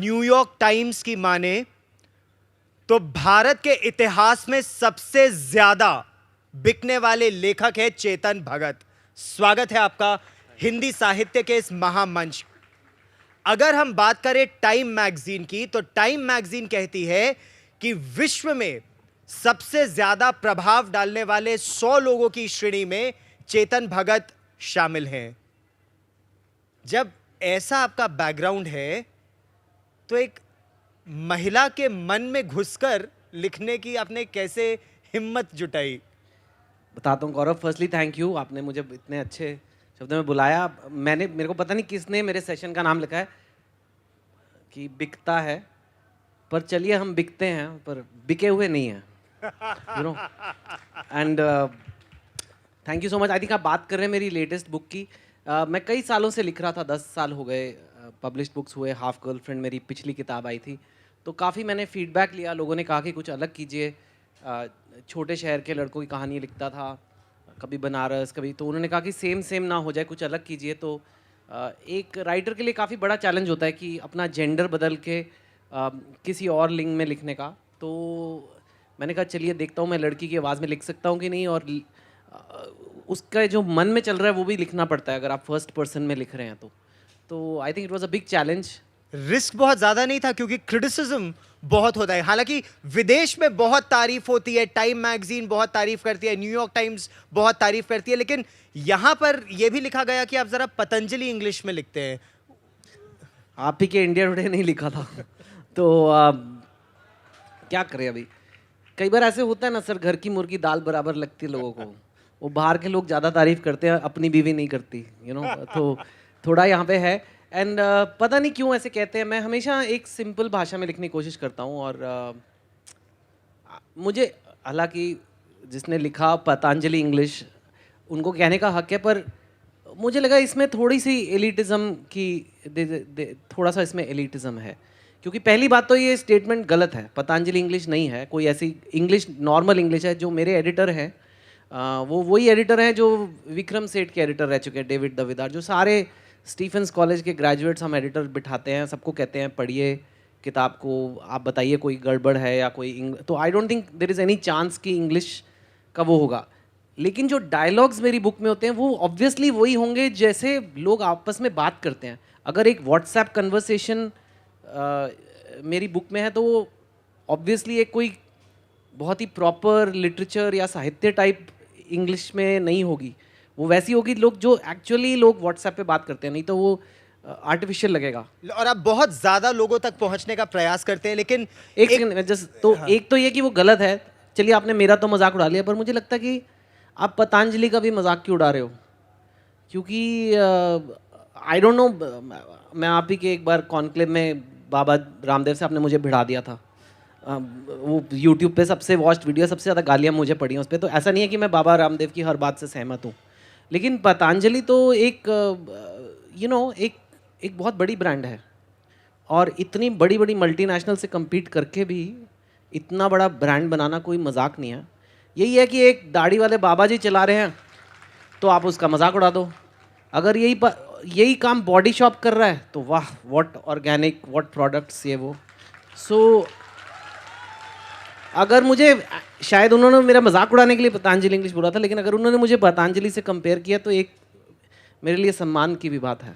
New York times की माने तो भारत के इतिहास में सबसे ज्यादा बिकने वाले लेखक है चेतन भगत। स्वागत है आपका हिंदी साहित्य के इस महामंच। अगर हम बात करें टाइम मैगजीन की, तो टाइम मैगजीन कहती है कि विश्व में सबसे ज्यादा प्रभाव डालने वाले 100 लोगों की श्रेणी में चेतन भगत शामिल हैं। जब ऐसा आपका बैकग्राउंड है, तो एक महिला के मन में घुसकर लिखने की आपने कैसे हिम्मत जुटाई? बताता हूँ गौरव। फर्स्टली थैंक यू, आपने मुझे इतने अच्छे शब्दों में बुलाया। मेरे को पता नहीं किसने मेरे सेशन का नाम लिखा है कि बिकता है, पर चलिए हम बिकते हैं, पर बिके हुए नहीं हैं, you know. And thank you so much. I think आप बात कर रहे हैं मेरी लेटेस्ट बुक की। मैं कई सालों से लिख रहा था, 10 साल हो गए पब्लिश्ड बुक्स हुए। हाफ गर्लफ्रेंड मेरी पिछली किताब आई थी, तो काफ़ी मैंने फीडबैक लिया। लोगों ने कहा कि कुछ अलग कीजिए। छोटे शहर के लड़कों की कहानी लिखता था, कभी बनारस कभी, तो उन्होंने कहा कि सेम ना हो जाए, कुछ अलग कीजिए। तो एक राइटर के लिए काफ़ी बड़ा चैलेंज होता है कि अपना जेंडर बदल के किसी और लिंग में लिखने का। तो मैंने कहा चलिए देखता हूँ मैं लड़की की आवाज़ में लिख सकता हूँ कि नहीं, और उसका जो मन में चल रहा है वो भी लिखना पड़ता है अगर आप फर्स्ट पर्सन में लिख रहे हैं तो I think it was a big challenge. Risk बहुत ज्यादा नहीं था क्योंकि क्रिटिसिज्म बहुत होता है। हालांकि विदेश में बहुत तारीफ होती है, टाइम मैगजीन बहुत तारीफ करती है, न्यूयॉर्क टाइम्स बहुत तारीफ करती है, लेकिन यहां पर यह भी लिखा गया कि आप जरा पतंजलि इंग्लिश में लिखते हैं। आप ही के इंडिया टुडे नहीं लिखा था तो क्या करें अभी। कई बार ऐसे होता है ना सर, घर की मुर्गी दाल बराबर लगती है लोगों को। वो बाहर के लोग ज़्यादा तारीफ करते हैं, अपनी बीवी नहीं करती, यू नो। तो थोड़ा यहाँ पे है। एंड पता नहीं क्यों ऐसे कहते हैं। मैं हमेशा एक सिंपल भाषा में लिखने की कोशिश करता हूँ, और मुझे, हालांकि जिसने लिखा पतंजलि इंग्लिश, उनको कहने का हक है, पर मुझे लगा इसमें थोड़ी सी एलिटिज़म की थोड़ा सा इसमें एलिटिज़म है। क्योंकि पहली बात तो ये स्टेटमेंट गलत है, पतंजलि इंग्लिश नहीं है, कोई ऐसी इंग्लिश नॉर्मल इंग्लिश है। जो मेरे एडिटर हैं वो वही एडिटर हैं जो विक्रम सेठ के एडिटर रह चुके हैं, डेविड दविदार। जो सारे स्टीफेंस कॉलेज के ग्रेजुएट्स हम एडिटर बिठाते हैं, सबको कहते हैं पढ़िए किताब को, आप बताइए कोई गड़बड़ है या कोई तो I don't think there is any chance कि इंग्लिश का वो होगा। लेकिन जो डायलॉग्स मेरी बुक में होते हैं वो ऑब्वियसली वही होंगे जैसे लोग आपस में बात करते हैं। अगर एक व्हाट्सएप कन्वर्सेशन मेरी बुक में है तो वो ऑब्वियसली एक कोई बहुत ही प्रॉपर लिटरेचर या साहित्य टाइप इंग्लिश में नहीं होगी। वो वैसी होगी लोग जो एक्चुअली लोग व्हाट्सएप पे बात करते हैं, नहीं तो वो आर्टिफिशियल लगेगा। और आप बहुत ज्यादा लोगों तक पहुंचने का प्रयास करते हैं, लेकिन एक सेकंड जस्ट, तो हाँ। एक तो ये कि वो गलत है। चलिए आपने मेरा तो मजाक उड़ा लिया, पर मुझे लगता है कि आप पतंजलि का भी मजाक क्यों उड़ा रहे हो? क्योंकि आई डोंट नो, मैं आप ही के एक बार कॉन्क्लेव में बाबा रामदेव से आपने मुझे भिड़ा दिया था। वो यूट्यूब पे सबसे वॉच्ड वीडियो, सबसे ज़्यादा गालियाँ मुझे पड़ी हैं उस पर। तो ऐसा नहीं है कि मैं बाबा रामदेव की हर बात से सहमत हूँ, लेकिन पतंजलि तो एक यू नो एक बहुत बड़ी ब्रांड है, और इतनी बड़ी बड़ी मल्टीनेशनल से compete करके भी इतना बड़ा ब्रांड बनाना कोई मजाक नहीं है। यही है कि एक दाढ़ी वाले बाबा जी चला रहे हैं तो आप उसका मजाक उड़ा दो। अगर यही काम बॉडी शॉप कर रहा है तो वाह, व्हाट ऑर्गेनिक, व्हाट प्रोडक्ट्स, ये वो। सो अगर मुझे, शायद उन्होंने मेरा मजाक उड़ाने के लिए पतंजलि इंग्लिश बोला था, लेकिन अगर उन्होंने मुझे पतंजलि से कंपेयर किया तो एक मेरे लिए सम्मान की भी बात है।